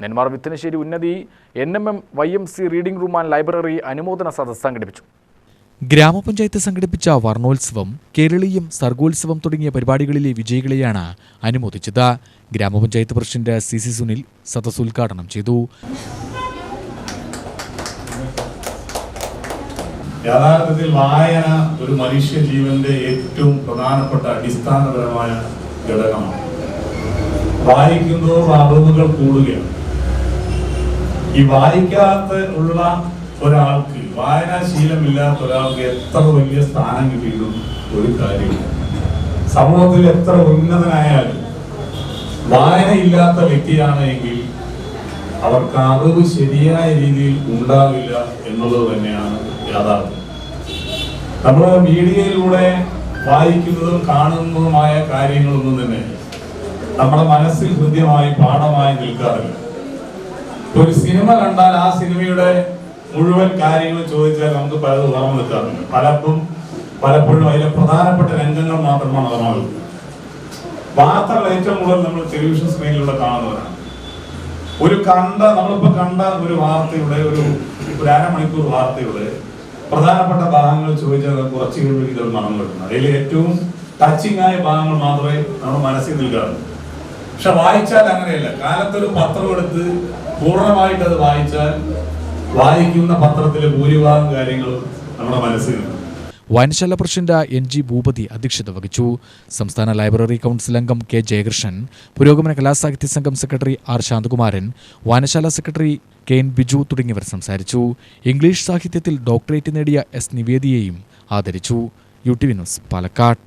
Nenmara Vithanasseri Unnathi NMM YMC reading room and library അനുമോദന സദസ്സ് സംഘടിപ്പിച്ചു. ഗ്രാമപഞ്ചായത്ത് സംഘടിപ്പിച്ച വർണ്ണോത്സവം, കേരളീയം, സർഗോത്സവം തുടങ്ങിയ പരിപാടികളിലെ വിജയികളെയാണ് അനുമോദിച്ചത്. ഗ്രാമപഞ്ചായത്ത് പ്രസിഡന്റ് CC സുനിൽ സദസ്സ് ഉദ്ഘാടനം ചെയ്തു. യഥാർത്ഥത്തിൽ വായന ഒരു മനുഷ്യ ജീവന്റെ ഏറ്റവും പ്രധാനപ്പെട്ട അടിസ്ഥാനപരമായ ഘടകമാണ്. വായിക്കുമ്പോൾ അറിവുകൾ കൂടുകയാണ്. ഈ വായിക്കാത്ത ഉള്ള ഒരാൾക്ക്, വായനാശീലമില്ലാത്ത ഒരാൾക്ക് എത്ര വലിയ സ്ഥാനം കിട്ടിയിട്ടും ഒരു കാര്യമില്ല. സമൂഹത്തിൽ എത്ര ഉന്നതനായാലും വായനയില്ലാത്ത വ്യക്തിയാണ് എങ്കിൽ അവർക്ക് അറിവ് ശരിയായ രീതിയിൽ ഉണ്ടാവില്ല എന്നുള്ളത് തന്നെയാണ് യാഥാർത്ഥ്യം. നമ്മൾ മീഡിയയിലൂടെ വായിക്കുന്നതും കാണുന്നതുമായ കാര്യങ്ങളൊന്നും തന്നെ നമ്മുടെ മനസ്സിൽ ഹൃദ്യമായി പാഠമായി നിൽക്കാറില്ല. ഒരു സിനിമ കണ്ടാൽ ആ സിനിമയുടെ മുഴുവൻ കാര്യങ്ങൾ ചോദിച്ചാൽ നമുക്ക് പലതും ഓർമ്മ നിൽക്കാറില്ല. പലപ്പോഴും അതിലെ പ്രധാനപ്പെട്ട രംഗങ്ങൾ മാത്രമാണ് ഓർമ്മ നിൽക്കുന്നത്. വാർത്തകൾ ഏറ്റവും കൂടുതൽ നമ്മൾ ടെലിവിഷൻ സ്ക്രീനിലൂടെ കാണുന്നവരാണ്. നമ്മളിപ്പോ കണ്ട ഒരു വാർത്തയുടെ ഒരു അരമണിക്കൂർ വാർത്തയുടെ പ്രധാനപ്പെട്ട ഭാഗങ്ങൾ ചോദിച്ചാൽ കുറച്ച് കഴിയുമ്പോൾ ഇത് മറന്നു കിട്ടുന്നത്. അതിൽ ഏറ്റവും ടച്ചിങ് ആയ ഭാഗങ്ങൾ മാത്രമേ നമ്മുടെ മനസ്സിൽ നിൽക്കാറുള്ളൂ. പക്ഷെ വായിച്ചാൽ അങ്ങനെയല്ല. കാലത്തൊരു പത്രം എടുത്ത് പൂർണ്ണമായിട്ട് അത് വായിച്ചാൽ വായിക്കുന്ന പത്രത്തിലെ ഭൂരിഭാഗം കാര്യങ്ങളും നമ്മുടെ മനസ്സിൽ നിൽക്കും. വായനശാല പ്രസിഡന്റ് NG ഭൂപതി അധ്യക്ഷത വഹിച്ചു. സംസ്ഥാന ലൈബ്രറി കൗൺസിൽ അംഗം K ജയകൃഷ്ണൻ, പുരോഗമന കലാസാഹിത്യ സംഘം സെക്രട്ടറി R ശാന്തകുമാരൻ, വായനശാല സെക്രട്ടറി KN ബിജു തുടങ്ങിയവർ സംസാരിച്ചു. ഇംഗ്ലീഷ് സാഹിത്യത്തിൽ ഡോക്ടറേറ്റ് നേടിയ S നിവേദിയെയും ആദരിച്ചു. UTV news, Palakkad.